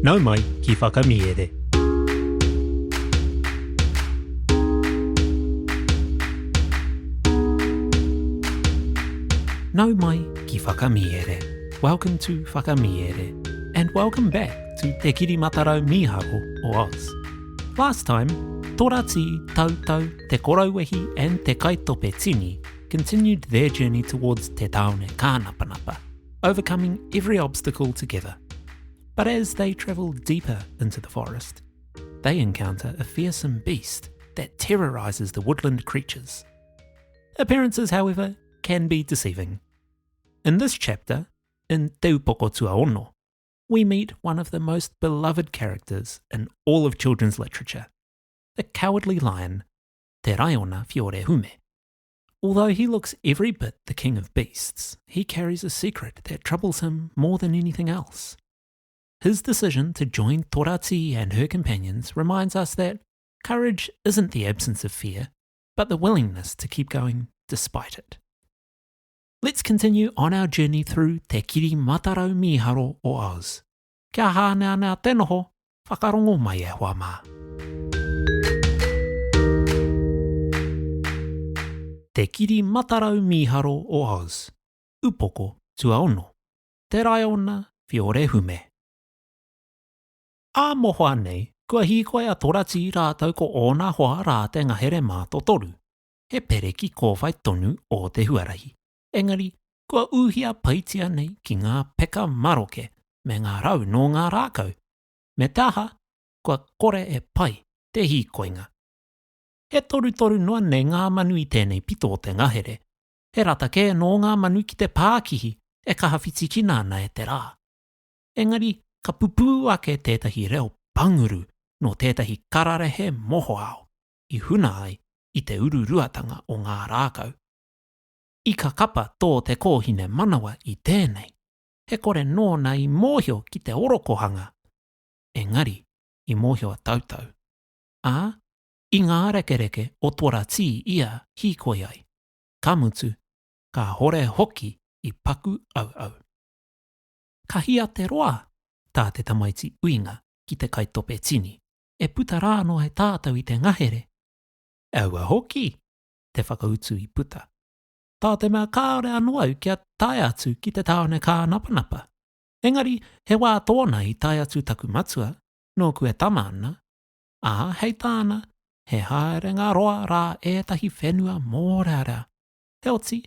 Nau mai ki whakamiere. Nau mai ki whakamiere. Welcome to Whakamiere, and welcome back to Te Kirimataro Mīharo o Oz. Last time, Torati, Tautau, Te Korauwehi and Te Kaitope Tini continued their journey towards Te Taone Kānapanapa, overcoming every obstacle together. But as they travel deeper into the forest, they encounter a fearsome beast that terrorizes the woodland creatures. Appearances, however, can be deceiving. In this chapter, in Te Upoko Tuaono, we meet one of the most beloved characters in all of children's literature, the cowardly lion, Te Raiona Fiore-Hume. Although he looks every bit the king of beasts, he carries a secret that troubles him more than anything else. His decision to join Torati and her companions reminds us that courage isn't the absence of fear, but the willingness to keep going despite it. Let's continue on our journey through Te Kirimataro Mīharo o Oz. Kia hānea nā tēnoho, whakarongo mai e hoa mā. Te Kirimataro Mīharo o Oz. Upoko Tuaono. Te Raiona Fiore-Hume. A mohoa nei, kua hikoe a Torati rātau ko ōna hoa rā te ngahere mā totoru. He pereki ko whai tonu o te huarahi. Engari, kua uhia paitia nei ki ngā peka maroke me ngā rau no ngā rākau. Me taha, kua kore e pai te hikoinga. He toru noa nei ngā manu i tēnei pito o te ngahere. He rata ke no ngā manu ki te pākihi e kahawhiti ki nāna e te rā. Engari, ka pupu ake tētahi reo panguru no tētahi kararehe moho ao, i huna ai i te ururuatanga o ngā rākau. I ka kapa tō te kōhine manawa i tēnei, he kore nōna i mōhio ki te orokohanga. Engari, i mōhio a tautau. Ā, i ngā rekereke o Torati ia hikoi ai. Ka mutu, ka hore hoki i paku au au. Ka hia te roa, tā te tamaiti uinga ki te kaitope tini, e puta rāno he tātau i te ngahere. Aua hoki, te whakautu i puta. Tā te mea kāore anō au kia tae atu ki te taone Kānapanapa. Engari, he wā tōna i tae atu taku matua, nō kue tama ana. Ā, hei tāna, he haere ngā roa rā ētahi whenua mōrearea. He oti,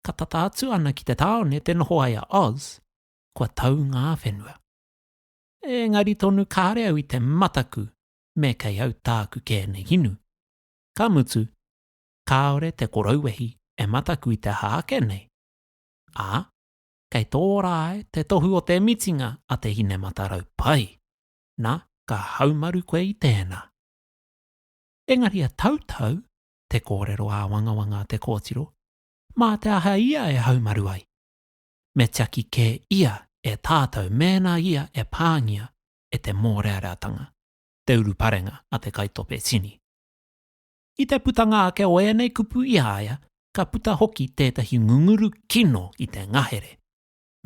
ka tata atu ana ki te taone te noho ai a Oz, kua tau ngā whenua. Engari tonu kāre au i te mataku, me kei au tāku kēnei hinu. Ka mutu, kāore te korauwehi, e mataku i te hāke nei. Ā, kei tō rāe te tohu o te mitinga a te hine matarau pai. Nā, ka haumaru koe i tēnā. Engari a tautau, te kōrero a wangawanga te kōtiro, mā te aha ia e haumaru ai. Me tiaki ke ia e tātau mēnā ia e pāngia e te mōreareatanga, te uruparenga a te kaitope tini. I te putanga ake o e nei kupu i haia, ka puta hoki tētahi ngunguru kino i te ngahere.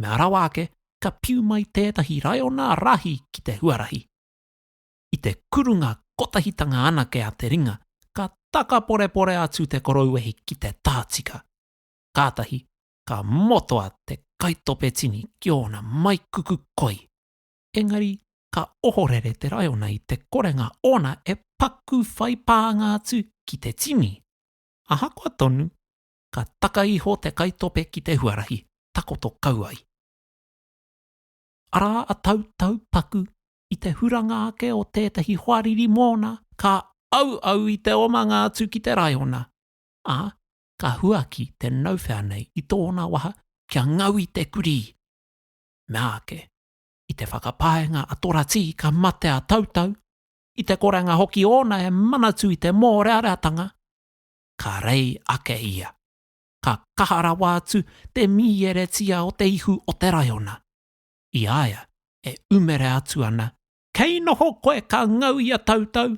Me arawa ake, ka piu mai tētahi raiona rahi ki te huarahi. I te kurunga kotahitanga anake a te ringa, ka taka pore atu te korauwehi ki te tātika. Kātahi, ka motoa te kaitope tini ki ona mai kuku koi. Engari, ka ohorere te raiona i te korenga ona e paku whaipānga atu ki te tini. Aha kua tonu, ka taka iho te kaitope ki te huarahi, takoto kauai. Ara a tautau paku i te huranga ake o tētahi hoariri mōna, ka au i te omanga atu ki te raiona. Ā, ka huaki te nauwhea nei i tōna waha kia ngau i te kuri. Me ake, i te whakapaenga a Torati ka mate a tautau, i te korenga hoki ona e manatu i te mōreareatanga, ka rei ake ia. Ka kahara wātu te mieretia o te ihu o te raiona. I aia e umere atu ana, kei noho koe ka ngau ia tautau,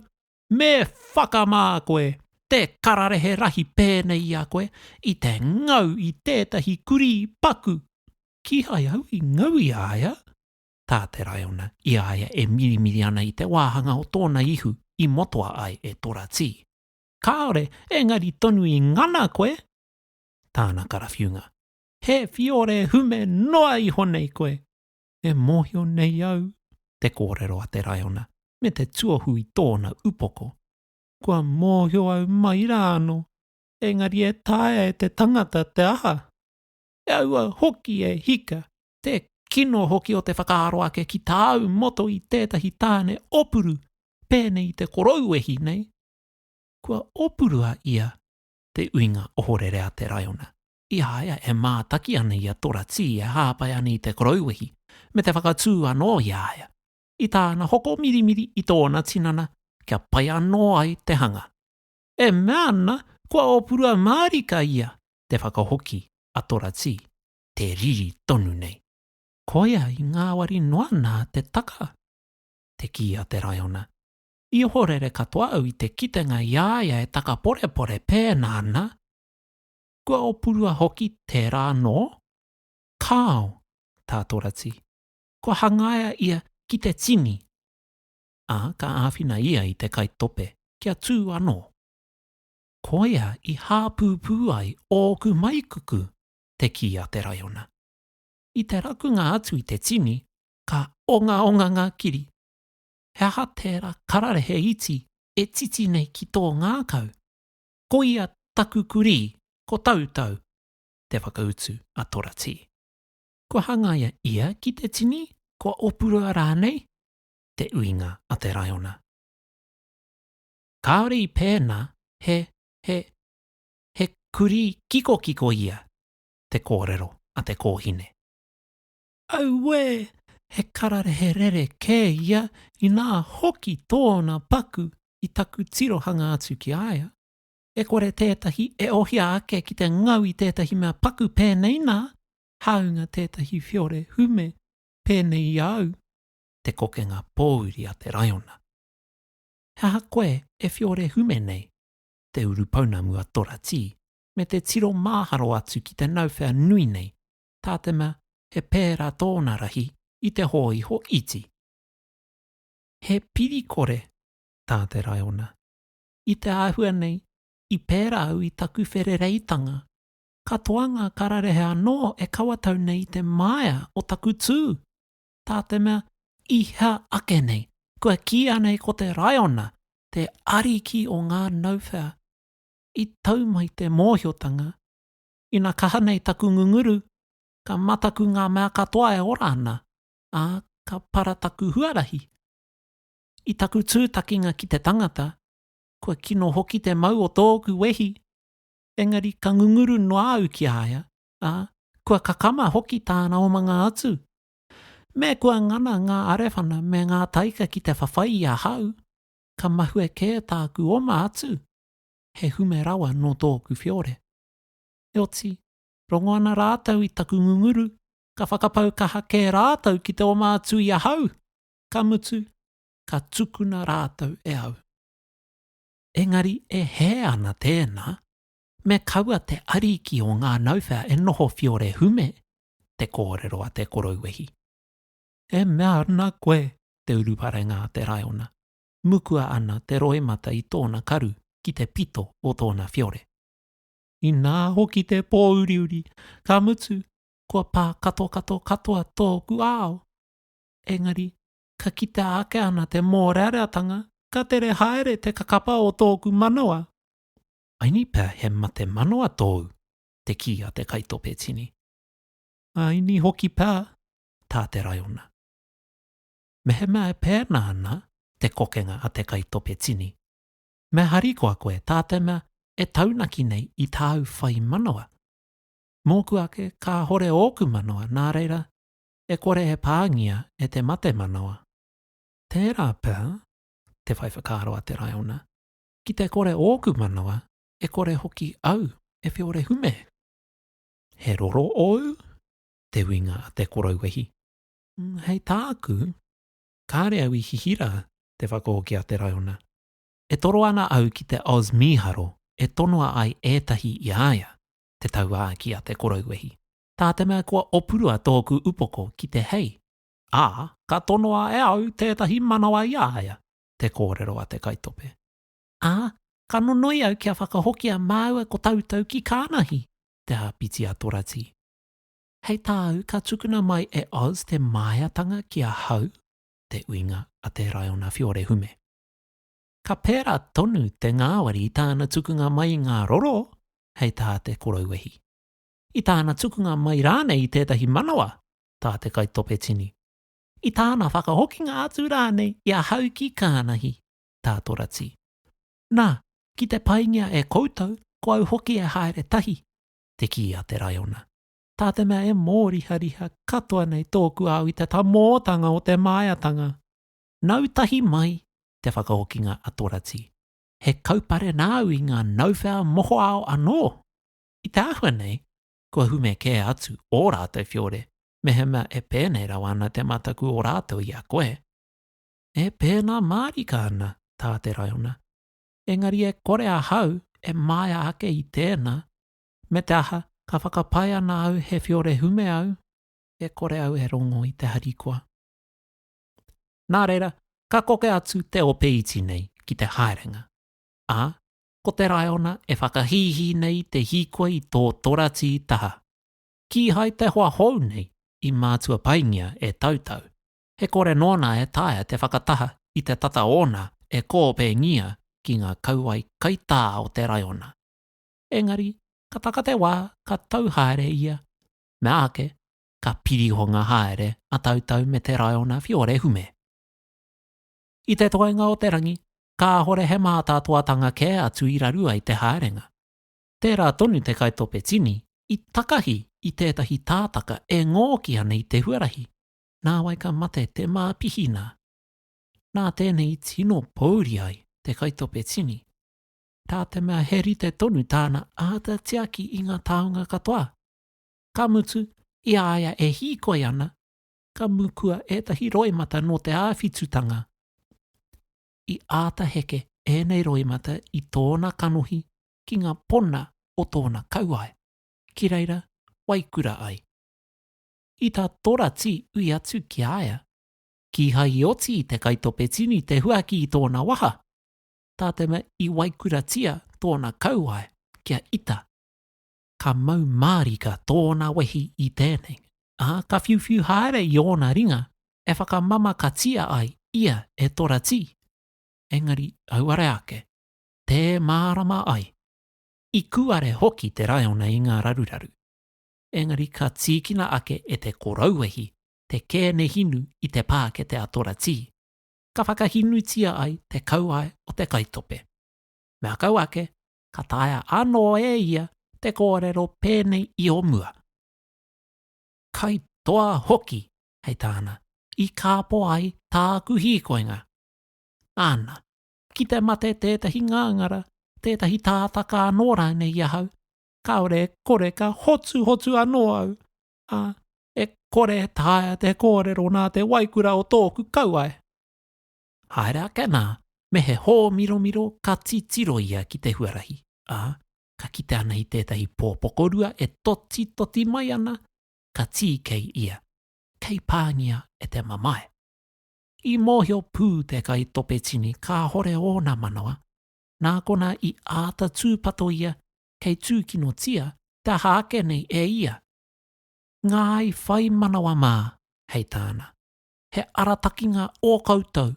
me whakamā koe, te kararehe rahi pēnei a koe, i te ngau i tētahi kuri paku. Ki hai au i ngau i aia? Tā te raiona, ia aia e mirimiri ana I te wāhanga o tōna ihu I motoa ai e Toratī. Kāore, engari tonu I ngana koe? Tāna karawhiunga. He whiore hume noa I honei koe. E mōhio nei au. Te kōrero a te raiona, me te tuahu I tōna upoko. Kua mōhio au mai rāno. Engari e tae e te tangata te aha. E aua hoki e hika, te kino hoki o te whakaaro ake ki tāu moto I tētahi tāne opuru, pēnei te korouehi nei. Kua opurua ia, te uinga ohorere a te raiona. Ia aia e mātaki ana ia Toratī e hāpai ana I te korouehi, me te whakatū anō ia aia. I tāna hoko mirimiri I tōna tinana, kia pai anō ai te hanga. E mea ana, kua opurua mārika ia, te whakahoki a Toratī, te riri tonu nei. Koia I ngā wari noa nā te taka. Te ki a te raiona. I horere katoa au I te kitenga iaia e taka pore pore pēnā ana. Kua opurua hoki te rā no? Kāo, tā Toratī. Kua hangaia ia ki te tini. Ka āwhina ia I te kaitope, kia tū anō. Koia I hāpūpū ai ōku maikuku, te ki a te raiona. I te rakunga atu I te tini, ka onga ngā kiri. He aha tērā kararehe iti e titi nei ki tō ngākau. Ko ia taku kuri, ko tautau, te whakautu a Toratī. Ko hangaia ia ki te tini, ko opurua rānei, te uinga a te raiona. Kāore I pēnā, he kuri kiko ia, te kōrero a te kōhine. Au we, he kararehe rere kē ia I nā hoki tōna paku I taku tirohanga atu ki aia. E kore tētahi e ohia ake ki te ngau I tētahi mea paku pēnei nā, haunga tētahi whiore hume pēnei au, te kokenga pōuri a te raiona. He aha koe e whiore hume nei, te urupaunamu a Toratī, me te tiro māharo atu ki te nauwhea nui nei, tā te mea he pērā tōna rahi I te hoi ho iti. He pirikore, tā te raiona. I te āhua nei, I pērā au I taku wherereitanga. Katoanga kararehe anō e kawatau nei te maia o taku tū. Tā te mea, iha ake nei, kua kia nei ko te raiona, te ariki o ngā nauwhea. I tau mai te mōhiotanga. Ina kaha nei taku ngunguru, ka mataku ngā mea katoa e ora ana, ka parataku huarahi. I taku tūtakinga ki te tangata, kua kino hoki te mau o tōku wehi. Engari ka ngunguru noa au ki aia, kua kakama hoki tāna o manga atu. Me kua ngana ngā arewhana me ngā taika ki te whawhai I a hau, ka mahue kē tāku oma atu. He hume rawa no tōku whiore. E oti, rongo ana rātau I taku ngunguru, ka whakapau kaha kē rātau ki te oma atu I a hau. Ka mutu, ka tukuna rātau e au. Engari e he ana tēnā, me kaua te ariki o ngā nauwhea e noho whiore hume, te kōrero a te korouehi. E mea ana koe, te uruparenga a te raiona. Mukua ana te roemata I tōna karu ki te pito o tōna whiore. I nā hoki te pōuriuri, ka mutu, kua pā katoa tōku ao. Engari, ka kite ake ana te mōreareatanga, ka tere haere te kakapa o tōku manawa. Aini pēr he mate manawa tōu, te ki a te kaitope tini. Aini hoki pēr, tā te raiona. Me he mea pērna ana, te kokenga a te kaitope tini. Me harikoa koe tā te mea e taunaki nei I tāu whai manawa. Mōku ake ka hore ōku manawa, nā reira, e kore he pāngia e te mate manawa. Tērā pēr, te whaiwhakaro a te raiona, ki te kore ōku manawa, e kore hoki au, e whiore hume. He roro au, te winga a te korouwehi. Hei tāku, kāre au I hihira, te whakahoki a te raiona. E toro ana au ki te Oz Mīharo, e tonua ai ētahi I aia, te tauā ki a te korouwehi. Tā te mea kua opurua tōku upoko ki te hei. ka tonoa e au tētahi manawa iaia, te kōrero a te kaitope. Ka nonoi au kia whakahokia māua ko tautau ki kānahi, te hapiti a Torati. Hei tāu ka tukuna mai e Oz te maiatanga kia hau, te uinga a te Raiona Whiore Hume. Ka pērā tonu te ngāwari I tāna tukunga mai I ngā roro, hei tā te korauehi. I tāna tukunga mai rānei I tētahi manawa, tā te kaitope tini. I tāna whakahokinga atu rānei ia hau ki kānahi, tā Torati. Nā, ki te paingia e koutou, ko au hoki e haere tahi, te ki a te Raiona. Tā te mea e mōrihariha katoa nei tōku au I te tamōtanga o te maiatanga. Nau tahi mai, te whakahokinga a Torati. He kaupare nāu I ngā nauwhea moho ao anō. I te ahua nei, kua hume kē atu o rātou whiore, me he mea e pēnei rawana te mataku o rātou I a koe. E pēnā mārika ana, tā te Raiona. Engari e kore a hau e maia ake I tēnā, me te aha ka whakapai ana au he whiore hume au, e kore au e rongo I te harikoa. Nā reira, ka koke atu te ope iti nei ki te haerenga. Ko te Raiona e whakahihi nei te hikoa I tō Torati I taha. Ki hai te hoa hou nei I mātua paingia e tautau. He kore nōna e taia te whakataha I te tata ona e kōpengia ki ngā kauai kaitā o te Raiona. Engari, ka taka te wā ka tau haere ia, me ake ka pirihonga haere a tautau me te Raiona Whiore Hume. I te toenga o te rangi, ka hore he mātātuatanga kē atu I rarua I te haerenga. Tērā tonu te kaitope tini, I takahi I tētahi tātaka e ngōki ana I te huarahi, nā waika mate te māpihina. Nā tēnei tino pauri ai te kaitope tini. Tā te mea he rite tonu tāna āta tiaki I ngā taonga katoa. Ka mutu I aia e hīkoi ana, ka mukua ētahi roimata no te āwhitutanga. I āta heke ēnei roimata I tōna kanohi ki ngā pona o tōna kauai, ki reira waikura ai. I tā Torati ui atu ki aia, ki hai oti I te kaitope tini te huaki I tōna waha, tā te mea I waikura tia tōna kauai kia ita. Ka mau mārika tōna wehi I tēnei, ka whiuwhiu haere I ōna ringa, e whakamama ka tia ai ia e Torati. Engari auare ake, te mārama ai. I kuare hoki te Raiona I ngā raruraru. Engari ka tīkina ake e te korauehi, te kēne hinu I te pākete a Torati. Ka whakahinu tia ai te kauai o te kaitope. Mea kau ake, ka taia anō e ia te kōrero pēnei I o mua. Kai toa hoki, hei tāna, I kāpo ai tāku hīkoinga. Ana, ki te mate tētahi ngāngara, tētahi tātaka anō rānei iahau, kaore kore ka hotu anō au. E kore tāia te kōrero nā te waikura o tōku kauai. Haere ake nā, me he hō miro ka titiro ia ki te huarahi. Ka kite ana I tētahi pōpokorua e toti mai ana, ka tīkei ia, kei pāngia e te mamae. I mōhio pū te kaitope tini ka hore o nā manawa, nā kona I āta tūpato ia, kei tūkino tia, te hāke nei e ia. Ngāi whai manawa mā, hei tāna. He aratakinga o koutou,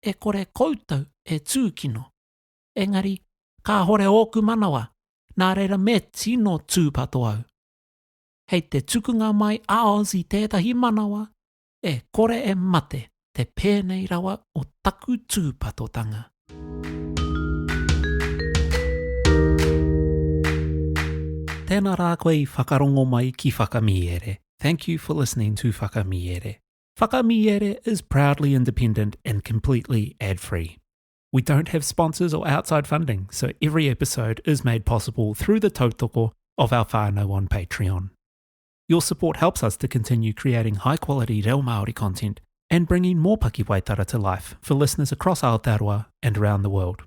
e kore koutou e tūkino. Engari, ka hore oku manawa, nā reira me tino tūpato au. Hei te tukunga mai a Oz I tētahi manawa, e kore e mate, te pēnei rawa o taku tūpatotanga. Tēnā rā koe I whakarongo mai ki Whakamiere. Thank you for listening to Whakamiere. Whakamiere is proudly independent and completely ad-free. We don't have sponsors or outside funding, so every episode is made possible through the tautoko of our whānau on Patreon. Your support helps us to continue creating high-quality Reo Māori content and bringing more Pakiwaitara to life for listeners across Aotearoa and around the world.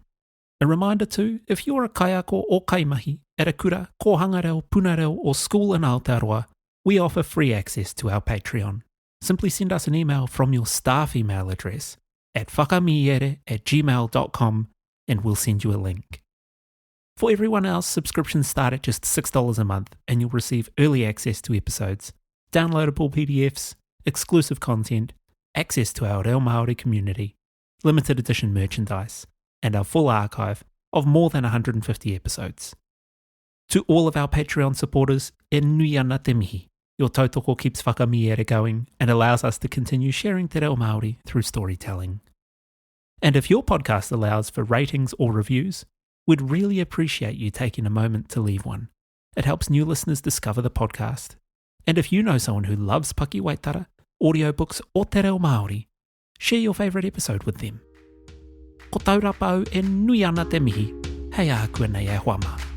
A reminder too, if you're a kaiako or kaimahi at a kura, kohanga reo, puna reo or school in Aotearoa, we offer free access to our Patreon. simply send us an email from your staff email address at whakamiere@gmail.com and we'll send you a link. For everyone else, subscriptions start at just $6 a month and you'll receive early access to episodes, downloadable PDFs, exclusive content, access to our Reo Māori community, limited edition merchandise, and our full archive of more than 150 episodes. To all of our Patreon supporters, e nui ana te mihi. Your tautoko keeps Whakamiere going and allows us to continue sharing te reo Māori through storytelling. And if your podcast allows for ratings or reviews, we'd really appreciate you taking a moment to leave one. It helps new listeners discover the podcast. And if you know someone who loves Paki Waitara, audiobooks or te reo Māori, share your favourite episode with them. Ko taurapa au e nui ana te mihi, hei a kua nei e hoa maa.